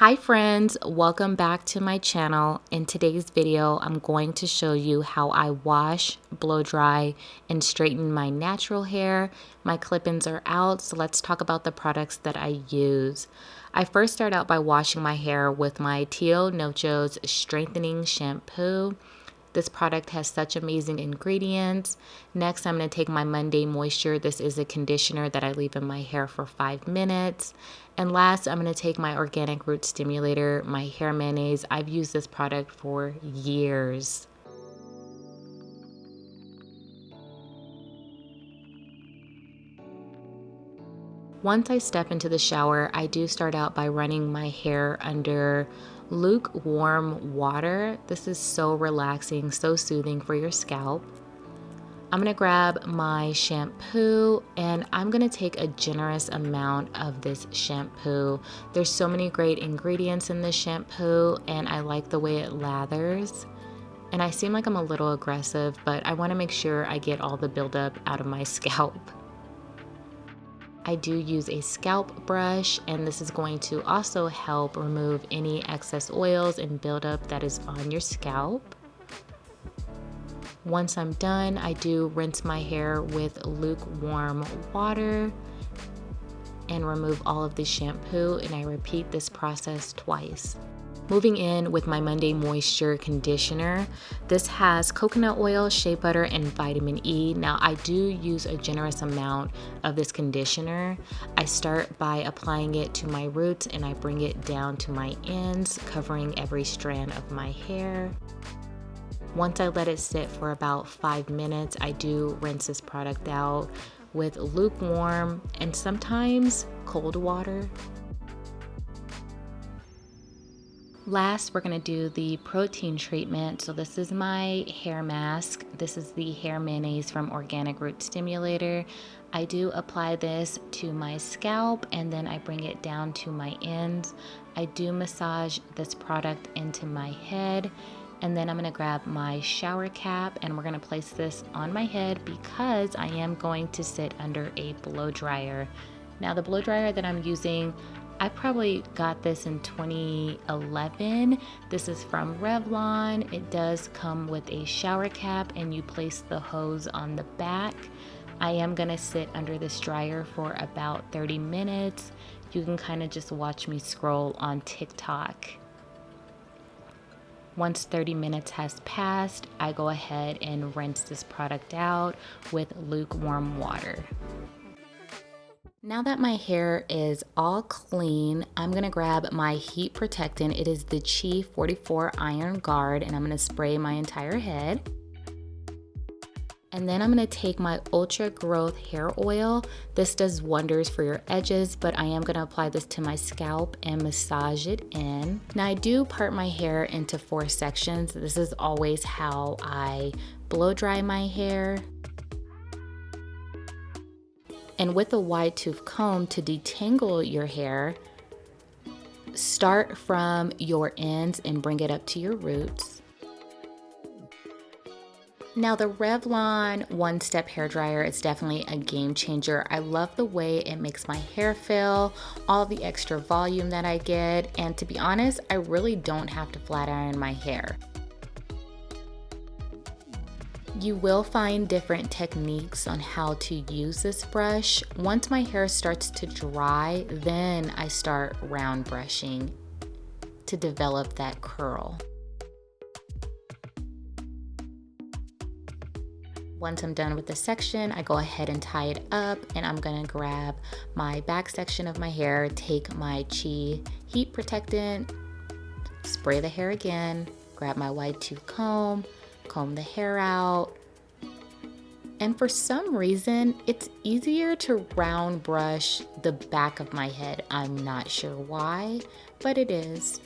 Hi friends, welcome back to my channel. In today's video, I'm going to show you how I wash, blow dry, and straighten my natural hair. My clip-ins are out, so let's talk about the products that I use. I first start out by washing my hair with my Nacho's Strengthening Shampoo. This product has such amazing ingredients. Next, I'm going to take my Monday Moisture. This is a conditioner that I leave in my hair for 5 minutes. And last, I'm going to take my Organic Root Stimulator, my hair mayonnaise. I've used this product for years. Once I step into the shower, I do start out by running my hair under lukewarm water. This is so relaxing, so soothing for your scalp. I'm gonna grab my shampoo and I'm gonna take a generous amount of this shampoo. There's so many great ingredients in this shampoo and I like the way it lathers. And I seem like I'm a little aggressive, but I wanna make sure I get all the buildup out of my scalp. I do use a scalp brush, and this is going to also help remove any excess oils and buildup that is on your scalp. Once I'm done, I do rinse my hair with lukewarm water and remove all of the shampoo, and I repeat this process twice. Moving in with my Monday Moisture conditioner. This has coconut oil, shea butter, and vitamin E. Now I do use a generous amount of this conditioner. I start by applying it to my roots and I bring it down to my ends, covering every strand of my hair. Once I let it sit for about 5 minutes, I do rinse this product out with lukewarm and sometimes cold water. Last, we're going to do the protein treatment. So this is my hair mask. This is the hair mayonnaise from Organic Root Stimulator. I do apply this to my scalp and then I bring it down to my ends. I do massage this product into my head. And then I'm going to grab my shower cap and we're going to place this on my head because I am going to sit under a blow dryer. Now the blow dryer that I'm using, I probably got this in 2011. This is from Revlon. It does come with a shower cap and you place the hose on the back. I am gonna sit under this dryer for about 30 minutes. You can kind of just watch me scroll on TikTok. Once 30 minutes has passed, I go ahead and rinse this product out with lukewarm water. Now that my hair is all clean, I'm gonna grab my heat protectant. It is the Chi 44 Iron Guard, and I'm gonna spray my entire head. And then I'm gonna take my Ultra Growth Hair Oil. This does wonders for your edges, but I am gonna apply this to my scalp and massage it in. Now I do part my hair into 4 sections. This is always how I blow dry my hair. And with a wide tooth comb to detangle your hair, start from your ends and bring it up to your roots. Now the Revlon one-step hair dryer is definitely a game changer. I love the way it makes my hair feel, all the extra volume that I get, and to be honest, I really don't have to flat iron my hair. You will find different techniques on how to use this brush. Once my hair starts to dry, then I start round brushing to develop that curl. Once I'm done with this section, I go ahead and tie it up and I'm gonna grab my back section of my hair, take my Chi heat protectant, spray the hair again, grab my wide tooth comb, comb the hair out. And for some reason, it's easier to round brush the back of my head. I'm not sure why, but it is.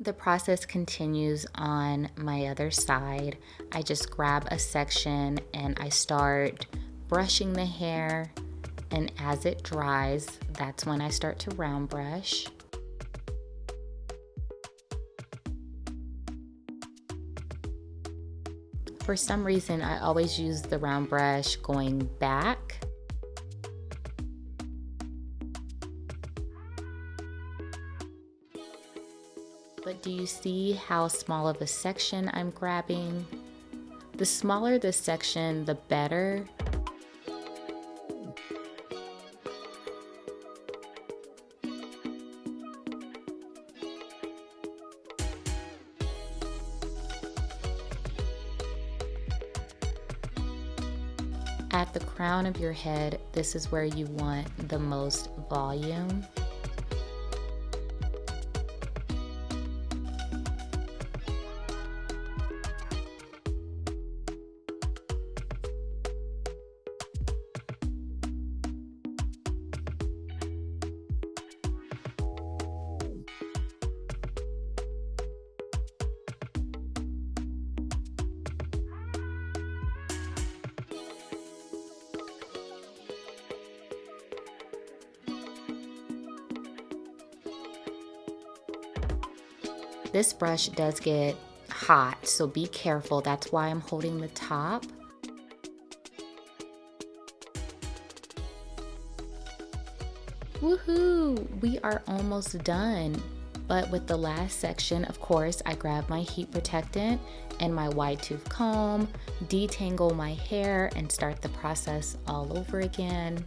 The process continues on my other side. I just grab a section and I start brushing the hair, and as it dries, that's when I start to round brush. For some reason, I always use the round brush going back. But do you see how small of a section I'm grabbing? The smaller the section, the better. At the crown of your head, this is where you want the most volume. This brush does get hot, so be careful. That's why I'm holding the top. Woohoo! We are almost done. But with the last section, of course, I grab my heat protectant and my wide tooth comb, detangle my hair, and start the process all over again.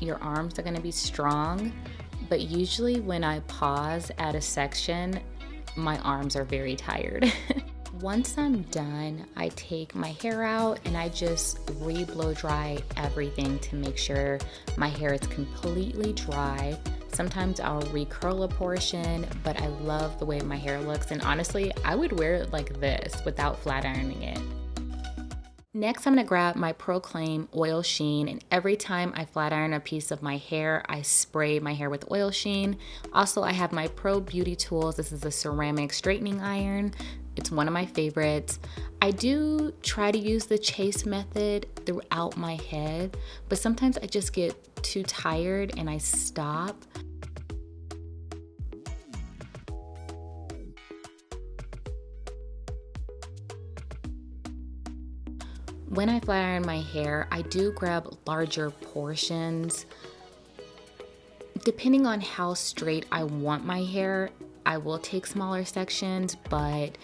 Your arms are gonna be strong, but usually when I pause at a section, my arms are very tired. Once I'm done, I take my hair out and I just re-blow dry everything to make sure my hair is completely dry. Sometimes I'll recurl a portion, but I love the way my hair looks, and honestly, I would wear it like this without flat ironing it. Next, I'm gonna grab my Proclaim Oil Sheen, and every time I flat iron a piece of my hair, I spray my hair with Oil Sheen. Also, I have my Pro Beauty Tools. This is a ceramic straightening iron. It's one of my favorites. I do try to use the chase method throughout my head, but sometimes I just get too tired and I stop. When I flat iron my hair, I do grab larger portions. Depending on how straight I want my hair, I will take smaller sections, but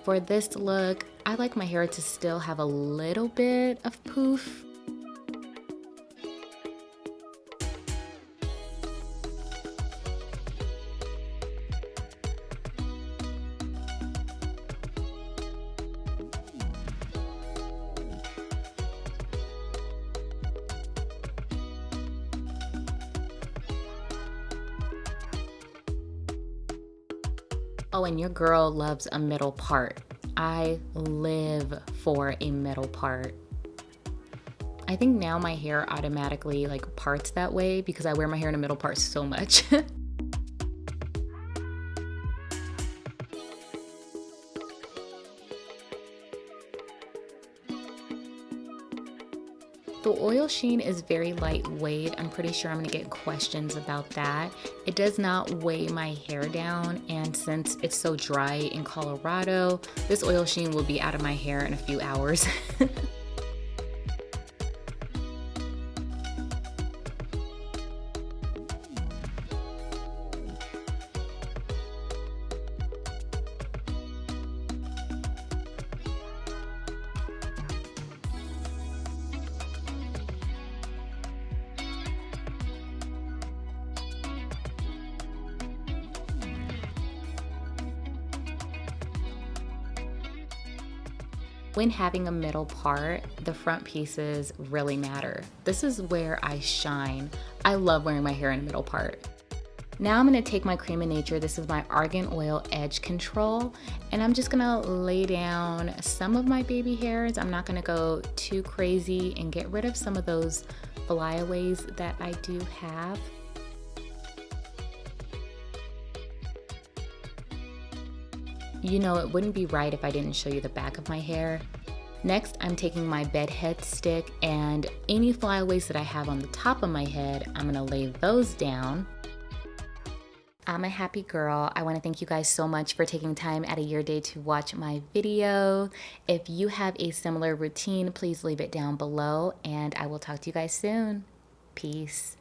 for this look, I like my hair to still have a little bit of poof. Oh, and your girl loves a middle part. I live for a middle part. I think now my hair automatically parts that way because I wear my hair in a middle part so much. The Oil Sheen is very lightweight. I'm pretty sure I'm gonna get questions about that. It does not weigh my hair down, and since it's so dry in Colorado, this Oil Sheen will be out of my hair in a few hours. When having a middle part, the front pieces really matter. This is where I shine. I love wearing my hair in a middle part. Now I'm gonna take my Creme of Nature, this is my Argan Oil Edge Control, and I'm just gonna lay down some of my baby hairs. I'm not gonna go too crazy and get rid of some of those flyaways that I do have. You know, it wouldn't be right if I didn't show you the back of my hair. Next, I'm taking my bed head stick and any flyaways that I have on the top of my head, I'm gonna lay those down. I'm a happy girl. I want to thank you guys so much for taking time out of your day to watch my video. If you have a similar routine, please leave it down below, and I will talk to you guys soon. Peace.